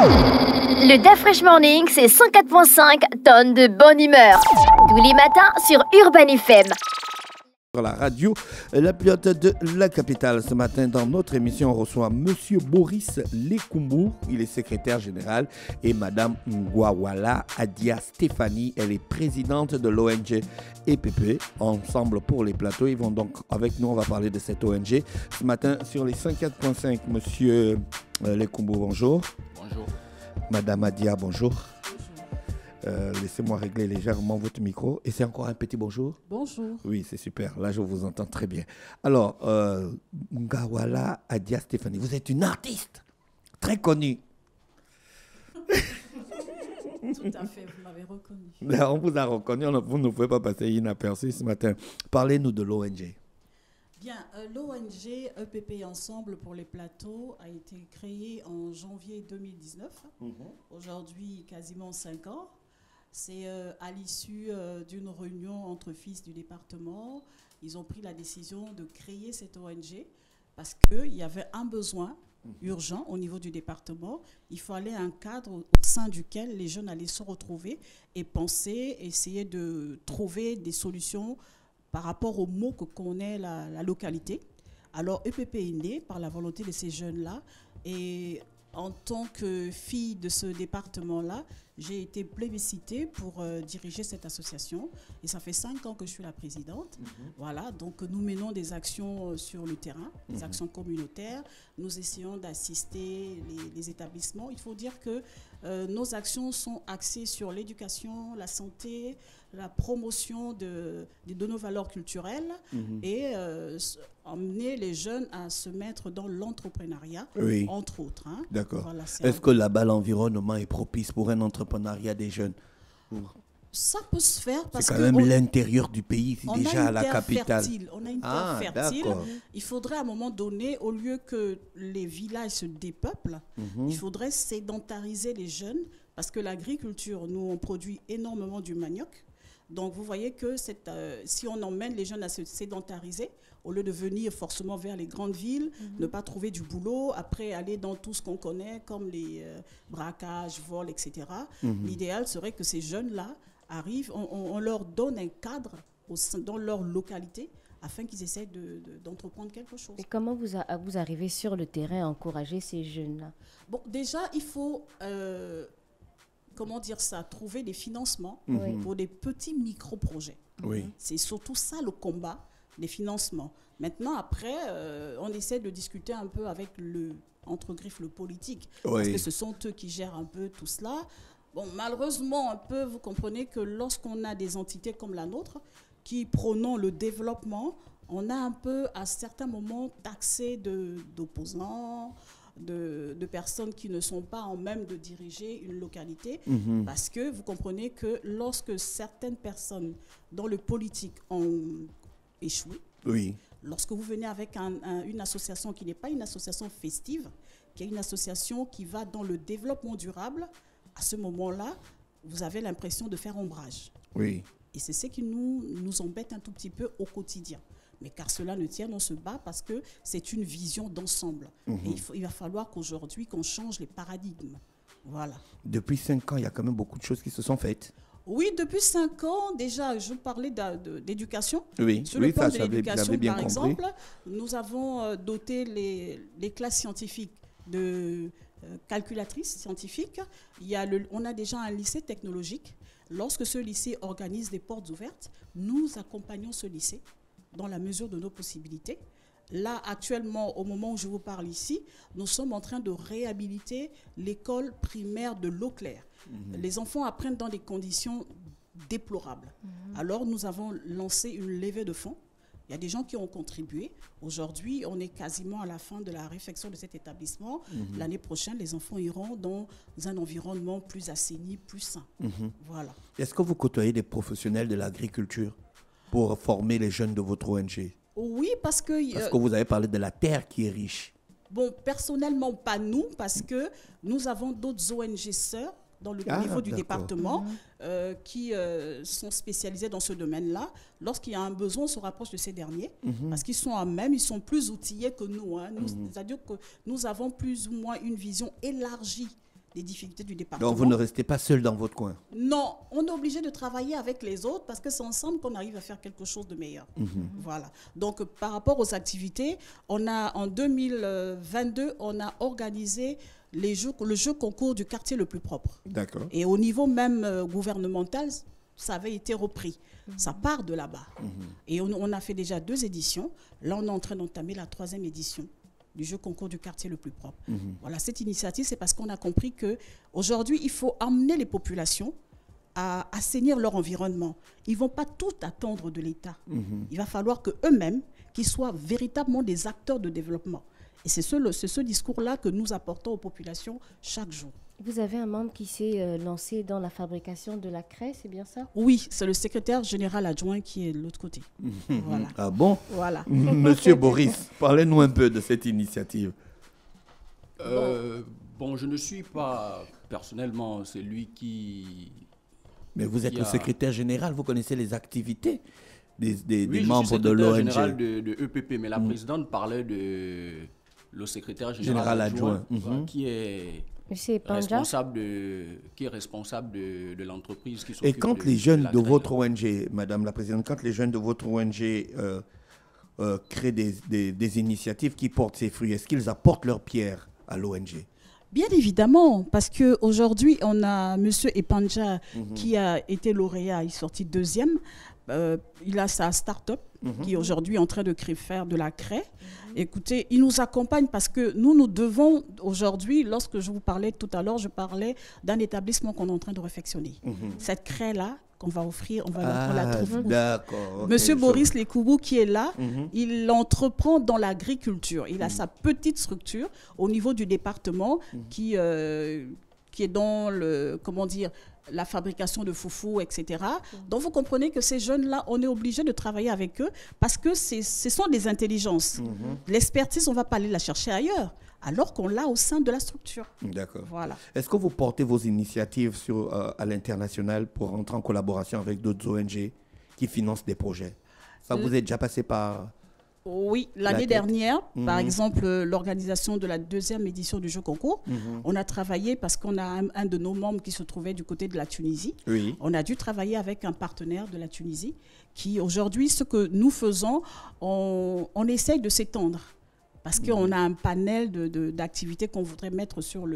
Le DAF Fresh Morning, c'est 104.5 tonnes de bonne humeur. Tous les matins sur Urban FM. Sur la radio, la pilote de la capitale. Ce matin, dans notre émission, on reçoit Monsieur Boris Lekumbu. Il est secrétaire général. Et Madame Ngwawala Adia Stéphanie, elle est présidente de l'ONG EPP. Ensemble pour les plateaux. Ils vont donc, avec nous, on va parler de cette ONG. Ce matin, sur les 104.5, Monsieur Lekumbu, bonjour. Bonjour. Madame Adia, bonjour. Laissez-moi régler légèrement votre micro. Et c'est encore un petit bonjour. Bonjour. Oui, c'est super. Là, je vous entends très bien. Alors, Ngwawala Adia Stéphanie, vous êtes une artiste très connue. Tout à fait, vous m'avez reconnu. On vous a reconnu, vous ne pouvez pas passer inaperçu ce matin. Parlez-nous de l'ONG. Bien, l'ONG EPP Ensemble pour les plateaux a été créée en janvier 2019. Aujourd'hui, quasiment 5 ans. C'est à l'issue d'une réunion entre fils du département. Ils ont pris la décision de créer cette ONG parce qu'il y avait un besoin urgent au niveau du département. Il fallait un cadre au sein duquel les jeunes allaient se retrouver et penser, essayer de trouver des solutions par rapport aux mots que connaît la localité. Alors EPP est né par la volonté de ces jeunes-là et en tant que fille de ce département-là, j'ai été plébiscitée pour diriger cette association. Et ça fait 5 ans que je suis la présidente. Voilà, donc nous menons des actions sur le terrain, des actions communautaires. Nous essayons d'assister les établissements. Il faut dire que nos actions sont axées sur l'éducation, la santé, la promotion de nos valeurs culturelles et emmener les jeunes à se mettre dans l'entrepreneuriat, entre autres. Hein. D'accord. Voilà, est-ce que là-bas, l'environnement est propice pour un entrepreneuriat des jeunes? Ça peut se faire parce c'est que... quand même l'intérieur du pays, c'est déjà à la capitale. On a une terre fertile. D'accord. Il faudrait à un moment donné, au lieu que les villages se dépeuplent, il faudrait sédentariser les jeunes parce que l'agriculture, nous, on produit énormément du manioc. Donc, vous voyez que si on emmène les jeunes à se sédentariser, au lieu de venir forcément vers les grandes villes, ne pas trouver du boulot, après aller dans tout ce qu'on connaît, comme les braquages, vols, etc., l'idéal serait que ces jeunes-là arrivent, on leur donne un cadre dans leur localité afin qu'ils essaient d'entreprendre quelque chose. Et comment vous arrivez sur le terrain à encourager ces jeunes-là? Bon, déjà, il faut... comment dire ça, trouver des financements pour des petits micro-projets. C'est surtout ça le combat, les financements. Maintenant, après, on essaie de discuter un peu avec entre griffes, le politique, parce que ce sont eux qui gèrent un peu tout cela. Bon, malheureusement, un peu, vous comprenez que lorsqu'on a des entités comme la nôtre, qui prônent le développement, on a un peu, à certains moments, taxé d'opposants, de personnes qui ne sont pas en même de diriger une localité, parce que vous comprenez que lorsque certaines personnes dans le politique ont échoué, lorsque vous venez avec une association qui n'est pas une association festive, qui est une association qui va dans le développement durable, à ce moment-là, vous avez l'impression de faire ombrage. Et c'est ce qui nous embête un tout petit peu au quotidien. Mais car cela ne tient, on se bat parce que c'est une vision d'ensemble. Et il va falloir qu'aujourd'hui, qu'on change les paradigmes. Voilà. Depuis 5 ans, il y a quand même beaucoup de choses qui se sont faites. Oui, depuis 5 ans, déjà, je parlais d'éducation. Sur le oui, plan ça, de l'éducation, bien par compris. exemple, nous avons doté les classes scientifiques de calculatrices scientifiques. On a déjà un lycée technologique. Lorsque ce lycée organise des portes ouvertes, nous accompagnons ce lycée dans la mesure de nos possibilités. Là, actuellement, au moment où je vous parle ici, nous sommes en train de réhabiliter l'école primaire de l'eau claire. Les enfants apprennent dans des conditions déplorables. Alors, nous avons lancé une levée de fonds. Il y a des gens qui ont contribué. Aujourd'hui, on est quasiment à la fin de la réfection de cet établissement. L'année prochaine, les enfants iront dans un environnement plus assaini, plus sain. Voilà. Est-ce que vous côtoyez des professionnels de l'agriculture pour former les jeunes de votre ONG? Oui, parce que vous avez parlé de la terre qui est riche. Bon, personnellement, pas nous, parce que nous avons d'autres ONG sœurs au niveau du département qui sont spécialisés dans ce domaine-là. Lorsqu'il y a un besoin, on se rapproche de ces derniers parce qu'ils sont ils sont plus outillés que nous. C'est-à-dire que nous avons plus ou moins une vision élargie des difficultés du département. Donc vous ne restez pas seul dans votre coin. Non, on est obligé de travailler avec les autres parce que c'est ensemble qu'on arrive à faire quelque chose de meilleur. Voilà. Donc par rapport aux activités, on a en 2022, on a organisé le jeu concours du quartier le plus propre. D'accord. Et au niveau même gouvernemental, ça avait été repris. Ça part de là-bas. Et on a fait déjà 2 éditions. Là, on est en train d'entamer la 3e édition du jeu concours du quartier le plus propre. Voilà, cette initiative, c'est parce qu'on a compris qu'aujourd'hui, il faut amener les populations à assainir leur environnement. Ils ne vont pas tout attendre de l'État. Il va falloir qu'eux-mêmes, qu'ils soient véritablement des acteurs de développement. Et c'est ce discours-là que nous apportons aux populations chaque jour. Vous avez un membre qui s'est lancé dans la fabrication de la craie, c'est bien ça? Oui, c'est le secrétaire général adjoint qui est de l'autre côté. Voilà. Ah bon? Voilà. Monsieur Boris, parlez-nous un peu de cette initiative. Bon, je ne suis pas personnellement celui qui... Mais vous êtes le secrétaire général, vous connaissez les activités des oui, membres de l'ONG. Oui, je suis secrétaire général de EPP, mais la présidente parlait de le secrétaire général adjoint, qui est responsable de l'entreprise qui s'occupe. Et quand les jeunes de votre ONG, Madame la Présidente, quand les jeunes de votre ONG créent des initiatives qui portent ses fruits, est-ce qu'ils apportent leur pierre à l'ONG? Bien évidemment, parce qu'aujourd'hui, on a M. Epanja qui a été lauréat, il est sorti 2e. Il a sa start-up qui est aujourd'hui en train de faire de la craie. Écoutez, il nous accompagne parce que nous devons aujourd'hui, lorsque je vous parlais tout à l'heure, je parlais d'un établissement qu'on est en train de réfectionner. Cette craie-là qu'on va offrir, on va la trouver. D'accord. Monsieur Boris Lekoubou qui est là, il entreprend dans l'agriculture. Il a sa petite structure au niveau du département qui est dans la fabrication de foufou, etc. Donc, vous comprenez que ces jeunes-là, on est obligé de travailler avec eux parce que ce sont des intelligences. L'expertise, on ne va pas aller la chercher ailleurs, alors qu'on l'a au sein de la structure. D'accord. Voilà. Est-ce que vous portez vos initiatives à l'international pour entrer en collaboration avec d'autres ONG qui financent des projets? Ça vous est déjà passé par... Oui, l'année dernière, par exemple, l'organisation de la 2e édition du jeu concours, on a travaillé parce qu'on a un de nos membres qui se trouvait du côté de la Tunisie. Oui. On a dû travailler avec un partenaire de la Tunisie qui, aujourd'hui, ce que nous faisons, on essaye de s'étendre. Parce qu'on a un panel d'activités qu'on voudrait mettre sur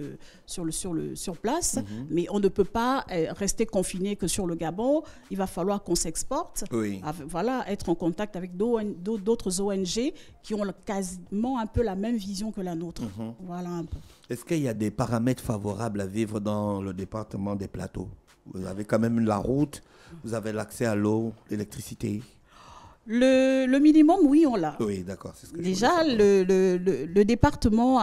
place, mais on ne peut pas rester confiné que sur le Gabon. Il va falloir qu'on s'exporte, être en contact avec d'autres ONG qui ont quasiment un peu la même vision que la nôtre. Voilà un peu. Est-ce qu'il y a des paramètres favorables à vivre dans le département des Plateaux? Vous avez quand même la route, vous avez l'accès à l'eau, l'électricité. Le minimum, oui, on l'a. Oui, d'accord. Déjà, le département,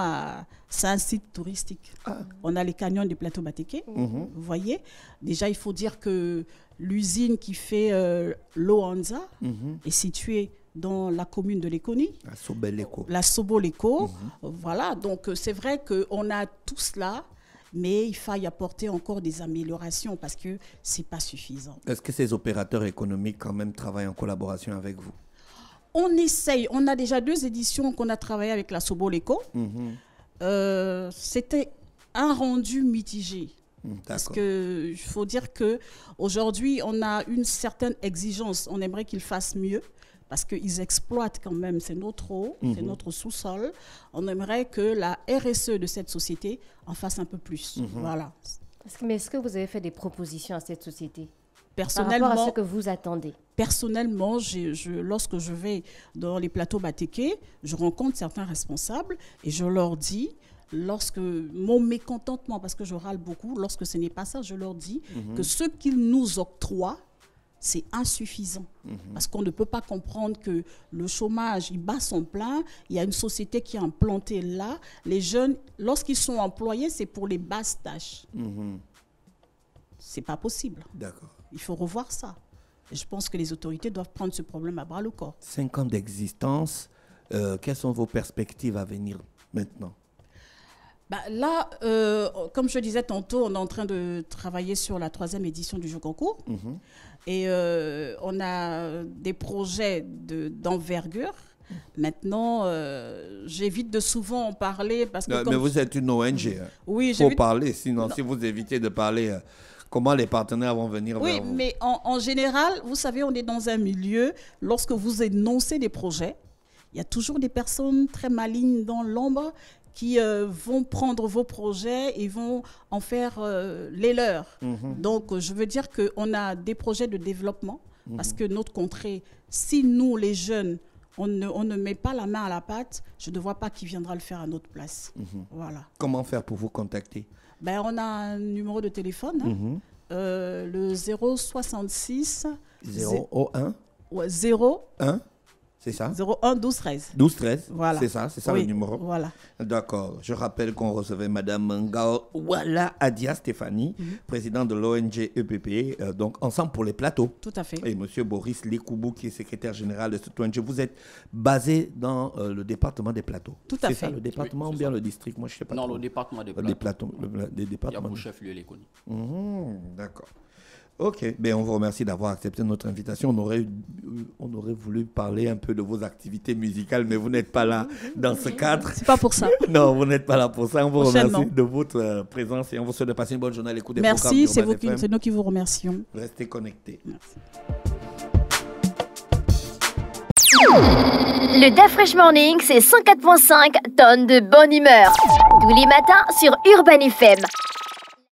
c'est un site touristique. On a les canyons du plateau Batéké, vous voyez. Déjà, il faut dire que l'usine qui fait l'eau Anza est située dans la commune de Lekoni. La Sobo-Leko. Voilà, donc c'est vrai qu'on a tout cela. Mais il faut y apporter encore des améliorations parce que ce n'est pas suffisant. Est-ce que ces opérateurs économiques quand même travaillent en collaboration avec vous? On essaye. On a déjà 2 éditions qu'on a travaillé avec la Sobo-Leko. C'était un rendu mitigé. Parce qu'il faut dire qu'aujourd'hui, on a une certaine exigence. On aimerait qu'ils fassent mieux. Parce qu'ils exploitent quand même, c'est notre eau, c'est notre sous-sol. On aimerait que la RSE de cette société en fasse un peu plus. Voilà. Mais est-ce que vous avez fait des propositions à cette société personnellement, par rapport à ce que vous attendez? Personnellement, lorsque je vais dans les plateaux Batéké, je rencontre certains responsables et je leur dis, lorsque mon mécontentement, parce que je râle beaucoup, lorsque ce n'est pas ça, je leur dis que ce qu'ils nous octroient, c'est insuffisant. Parce qu'on ne peut pas comprendre que le chômage, il bat son plein. Il y a une société qui est implantée là. Les jeunes, lorsqu'ils sont employés, c'est pour les basses tâches. C'est pas possible. D'accord. Il faut revoir ça. Et je pense que les autorités doivent prendre ce problème à bras le corps. 5 ans d'existence, quelles sont vos perspectives à venir maintenant? Là, comme je disais tantôt, on est en train de travailler sur la 3e édition du jeu concours. Et on a des projets d'envergure. Maintenant, j'évite de souvent en parler parce que... mais vous êtes une ONG. Oui, il faut parler, sinon si vous évitez de parler, comment les partenaires vont venir vers vous? Oui, mais en général, vous savez, on est dans un milieu, lorsque vous énoncez des projets, il y a toujours des personnes très malignes dans l'ombre qui vont prendre vos projets et vont en faire les leurs. Donc, je veux dire qu'on a des projets de développement parce que notre contrée, si nous, les jeunes, on ne met pas la main à la pâte, je ne vois pas qui viendra le faire à notre place. Voilà. Comment faire pour vous contacter? On a un numéro de téléphone, le 066 001 01 C'est ça? 01 12 13. 12 13, voilà. C'est ça le numéro? Voilà. D'accord. Je rappelle qu'on recevait Mme Ngawala Adia Stéphanie, présidente de l'ONG EPP, donc Ensemble pour les plateaux. Tout à fait. Et M. Boris Lekoubou, qui est secrétaire général de cette ONG. Vous êtes basé dans le département des plateaux. Tout à fait. C'est ça, le département ou bien le district? Moi, je ne sais pas. Non, le département des plateaux. Les départements. Il y a pour chef-lieu les connus. D'accord. Ok, on vous remercie d'avoir accepté notre invitation. On aurait voulu parler un peu de vos activités musicales, mais vous n'êtes pas là dans ce cadre. C'est pas pour ça. Non, vous n'êtes pas là pour ça. On vous remercie de votre présence et on vous souhaite de passer une bonne journée à l'écoute des programmes. Merci, c'est nous qui vous remercions. Restez connectés. Merci. Le DAF Fresh Morning, c'est 104.5 tonnes de bonne humeur. Tous les matins sur Urban FM.